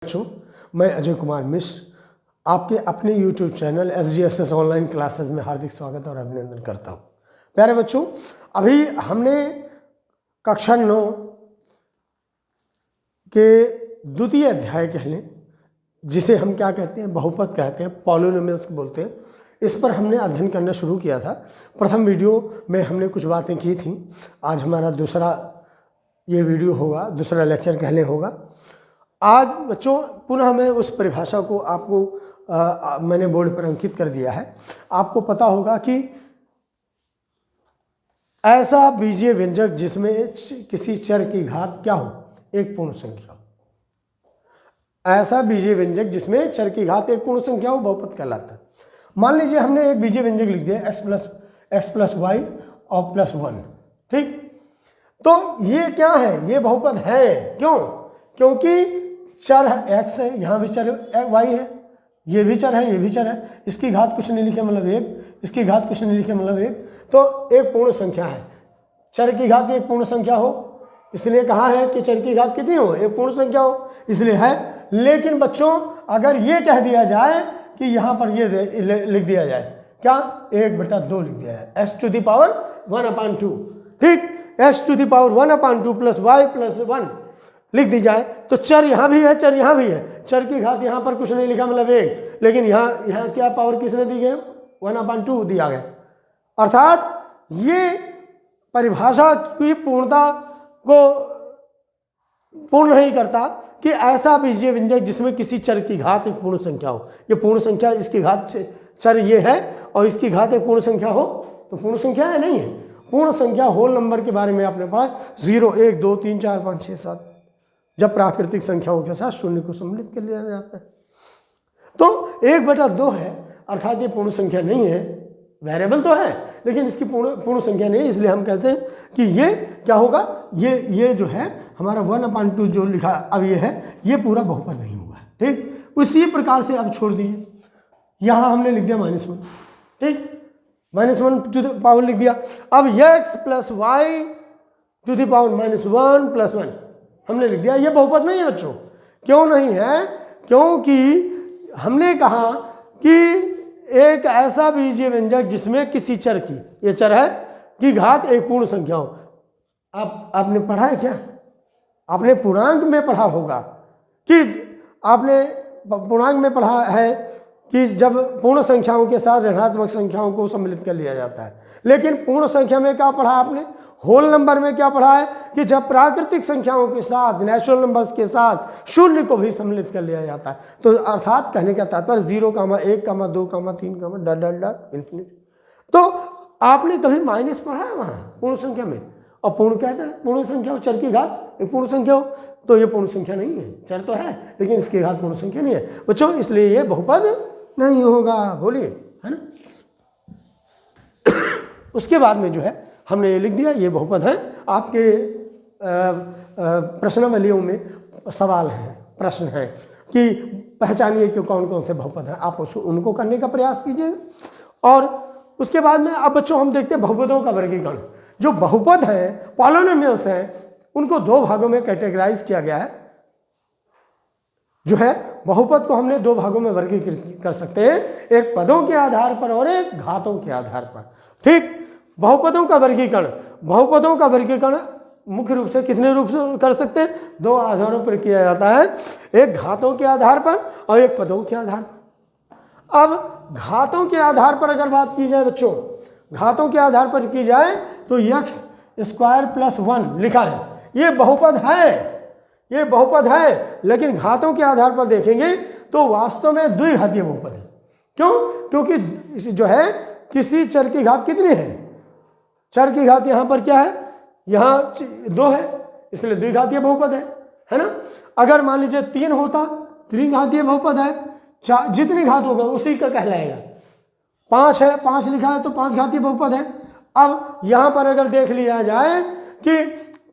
बच्चों, मैं अजय कुमार मिश्र आपके अपने YouTube channel SGSS online classes में हार्दिक स्वागत और अभिनंदन करता हूँ। प्यारे बच्चों, अभी हमने कक्षा 9 के द्वितीय अध्याय कह लें, जिसे हम क्या कहते हैं, बहुपद कहते हैं, पॉलिनोमियल्स बोलते हैं, इस पर हमने अध्ययन करना शुरू किया था। प्रथम वीडियो में हमने कुछ बातें की थी। आज हमारा दूसरा ये वीडियो होगा, दूसरा लेक्चर कहने होगा। आज बच्चों पुनः मैं उस परिभाषा को आपको मैंने बोर्ड पर अंकित कर दिया है। आपको पता होगा कि ऐसा बीजीय व्यंजक जिसमें किसी चर की घात क्या हो, एक पूर्ण संख्या हो। ऐसा बीजीय व्यंजक जिसमें चर की घात एक पूर्ण संख्या हो बहुपद कहलाता है। मान लीजिए हमने एक बीजीय व्यंजक लिख दिया x प्लस वाई और प्लस 1, ठीक। तो ये क्या है, ये बहुपद है। क्यों? क्योंकि चर x है, यहाँ भी चर y है, ये भी चर है, ये भी चर है। इसकी घात कुछ नहीं लिखे मतलब 1, इसकी घात कुछ नहीं लिखे मतलब 1, तो एक पूर्ण संख्या है। चर की घात एक पूर्ण संख्या हो, इसलिए कहा है कि चर की घात कितनी हो, एक पूर्ण संख्या हो, इसलिए है। लेकिन बच्चों अगर ये कह दिया जाए कि यहाँ पर ये लिख दिया जाए, क्या 1/2 लिख दिया जाए, x टू द पावर 1/2, ठीक। x to the power 1/2 plus y plus 1 लिख दी जाए तो चर यहाँ भी है, चर यहाँ भी है। चर की घात यहाँ पर कुछ नहीं लिखा मतलब 1, लेकिन यहाँ क्या पावर किसने दी गई, 1/2 दिया गया। अर्थात ये परिभाषा की पूर्णता को पूर्ण नहीं करता कि ऐसा बीजीय व्यंजक जिसमें किसी चर की घात एक पूर्ण संख्या हो। ये पूर्ण संख्या, इसकी घात चर ये है और इसकी घात एक पूर्ण संख्या हो तो पूर्ण संख्या है, नहीं है। पूर्ण संख्या होल नंबर के बारे में आपने पढ़ा, 0 1 2 3 4 5 6 7, जब प्राकृतिक संख्याओं के साथ शून्य को सम्मिलित कर लिया जाता है। तो 1/2 है, अर्थात ये पूर्ण संख्या नहीं है। वेरिएबल तो है लेकिन इसकी पूर्ण संख्या नहीं है, इसलिए हम कहते हैं कि ये क्या होगा, ये जो है हमारा 1/2 जो लिखा अब ये है, ये पूरा बहुपद नहीं होगा, ठीक। उसी प्रकार से अब छोड़ दीजिए, यहाँ हमने लिख दिया -1, ठीक, -1 टू द पावर लिख दिया। अब x plus y to the power -1 plus 1 हमने लिख दिया। ये बहुपद नहीं है बच्चों। क्यों नहीं है? क्योंकि हमने कहा कि एक ऐसा बीजीय व्यंजक जिसमें किसी चर की, ये चर है, की घात एक पूर्ण संख्या हो। आपने पढ़ा है क्या? आपने पूर्णांक में पढ़ा होगा कि आपने पूर्णांक में पढ़ा है कि जब पूर्ण संख्याओं के साथ ऋणात्मक संख्याओं को सम्मिलित कर लिया जाता है। लेकिन पूर्ण संख्या में क्या पढ़ा आपने? होल नंबर में क्या पढ़ा है कि जब प्राकृतिक संख्याओं के साथ, नेचुरल नंबर्स के साथ शून्य को भी सम्मिलित कर लिया जाता है। तो अर्थात कहने का तात्पर्य 0, 1, 2, 3, डॉट डॉट डॉट इन्फिनिटी। तो आपने कभी माइनस पढ़ा है वहाँ पूर्ण संख्या में? और पूर्ण कहता है पूर्ण संख्या हो, चर की घात एक पूर्ण संख्या हो, तो ये पूर्ण संख्या नहीं है। चर तो है लेकिन इसकी घात पूर्ण संख्या नहीं है बच्चों, इसलिए ये बहुपद नहीं होगा। बोलिए, है ना। उसके बाद में जो है हमने ये लिख दिया, ये बहुपद है। आपके प्रश्नावलियों में सवाल है, प्रश्न है कि पहचानिए कि कौन कौन से बहुपद हैं, आप उनको करने का प्रयास कीजिएगा। और उसके बाद में अब बच्चों हम देखते हैं बहुपदों का वर्गीकरण। जो बहुपद हैं, पॉलिनोमियल्स हैं, उनको 2 भागों में कैटेगराइज किया गया है। जो है बहुपद को हमने 2 भागों में वर्गीकृत कर सकते हैं, एक पदों के आधार पर और एक घातों के आधार पर, ठीक। बहुपदों का वर्गीकरण मुख्य रूप से कितने रूप से कर सकते हैं? 2 आधारों पर किया जाता है, एक घातों के आधार पर और एक पदों के आधार पर। अब घातों के आधार पर अगर बात की जाए बच्चों, घातों के आधार पर की जाए तो x² प्लस 1 लिखा है, ये बहुपद है, लेकिन घातों के आधार पर देखेंगे तो वास्तव में द्विघातीय बहुपद है। क्यों? क्योंकि जो है किसी चर की घात कितनी है, चर की घात यहाँ पर क्या है, यहाँ 2 है, इसलिए द्विघातीय बहुपद है ना। अगर मान लीजिए 3 होता, त्रिघातीय बहुपद है, जितनी घात होगा उसी का कहलाएगा। 5 है, 5 लिखा है तो 5 घातीय बहुपद है। अब यहाँ पर अगर देख लिया जाए कि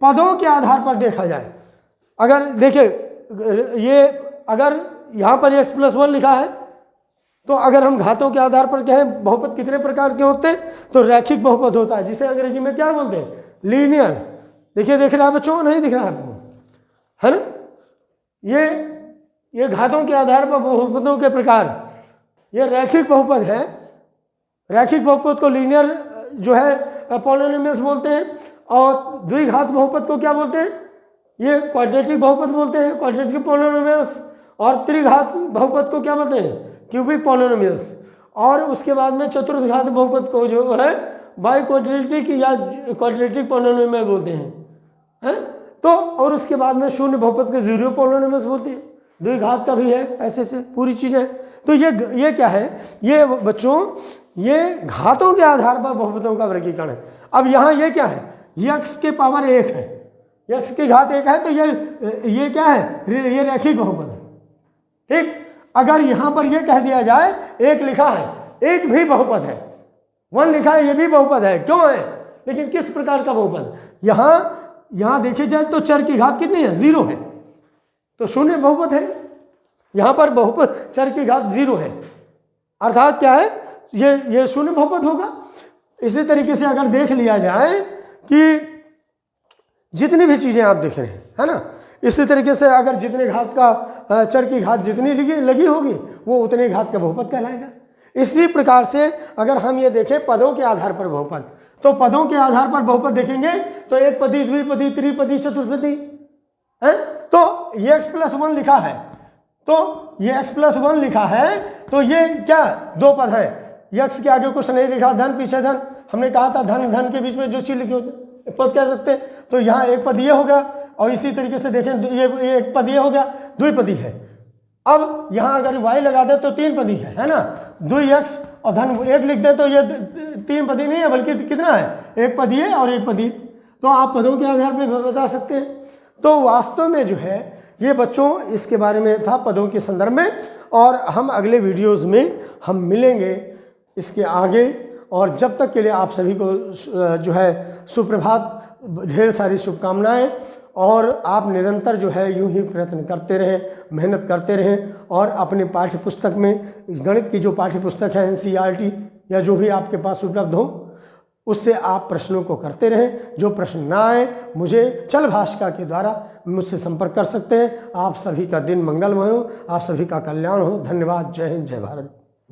पदों के आधार पर देखा जाए, अगर देखिए ये अगर यहाँ पर x प्लस 1 लिखा है, तो अगर हम घातों के आधार पर कहें बहुपद कितने प्रकार के होते हैं, तो रैखिक बहुपद होता है, जिसे अंग्रेजी में क्या बोलते हैं, लीनियर। देखिए, दिख रहा है बच्चों? नहीं दिख रहा है आपको, है ना। ये ये घातों के आधार पर बहुपदों के प्रकार, ये रैखिक बहुपद है। रैखिक बहुपद को लीनियर जो है पॉलिनोमियल्स बोलते हैं, और द्विघात बहुपद को क्या बोलते हैं, ये क्वाड्रेटिक बहुपद बोलते हैं, क्वाड्रेटिक पॉलिनोमियल्स। और त्रिघात बहुपद को क्या बोलते हैं, क्यूबिक पॉलिनोमियल्स। और उसके बाद में चतुर्घात बहुपद को जो है बाई क्वाड्रेटिक या क्वाड्रेटिक पॉलिनोमियल बोलते हैं। तो और उसके बाद में शून्य बहुपद के जीरो पॉलिनोमियल्स बोलते हैं, द्विघात का भी है, ऐसे से पूरी चीज़ें। तो ये क्या है, ये बच्चों ये घातों के आधार पर बहुपदों का वर्गीकरण है। अब यहाँ ये क्या है, x के पावर 1 है, x की घात 1 है, तो ये क्या है, ये रैखिक बहुपद है। ठीक, अगर यहाँ पर ये कह दिया जाए 1 लिखा है, 1 भी बहुपद है, 1 लिखा है, ये भी बहुपद है, क्यों है, लेकिन किस प्रकार का बहुपद, यहाँ देखी जाए तो चर की घात कितनी है, 0 है, तो शून्य बहुपद है। यहाँ पर बहुपद चर की घात 0 है, अर्थात क्या है, ये शून्य बहुपद होगा। इसी तरीके से अगर देख लिया जाए कि जितनी भी चीज़ें आप देख रहे हैं, है ना, इसी तरीके से अगर जितने घात का चर की घात जितनी लगी होगी वो उतने घात का बहुपद कहलाएगा। इसी प्रकार से अगर हम ये देखें पदों के आधार पर बहुपद, तो पदों के आधार पर बहुपद देखेंगे तो एक पदी, द्विपदी, त्रिपदी, चतुर्पदी है। तो ये x+1 लिखा है, तो ये x+1 लिखा है, तो ये क्या 2 पद है, x के आगे कुछ नहीं लिखा, धन पीछे धन, हमने कहा था धन के बीच में जो चीज लिखी होती पद कह सकते हैं। तो यहाँ एक पद ये हो गया, और इसी तरीके से देखें ये एक पद ये हो गया, द्विपदी है। अब यहाँ अगर y लगा दे तो 3 पदी है ना, 2x और धन 1 लिख दे तो ये 3 पदी नहीं है, बल्कि कितना है, 1 पदी है और 1 पदी। तो आप पदों के आधार पर बता सकते हैं। तो वास्तव में जो है ये बच्चों इसके बारे में था पदों के संदर्भ में, और हम अगले वीडियोस में हम मिलेंगे इसके आगे। और जब तक के लिए आप सभी को जो है सुप्रभात, ढेर सारी शुभकामनाएं, और आप निरंतर जो है यूं ही प्रयत्न करते रहें, मेहनत करते रहें, और अपने पाठ्य पुस्तक में गणित की जो पाठ्य पुस्तक है NCERT या जो भी आपके पास उपलब्ध हो उससे आप प्रश्नों को करते रहें। जो प्रश्न ना आए मुझे चल भाषिका के द्वारा मुझसे संपर्क कर सकते हैं। आप सभी का दिन मंगलमय हो, आप सभी का कल्याण हो। धन्यवाद। जय हिंद, जय भारत।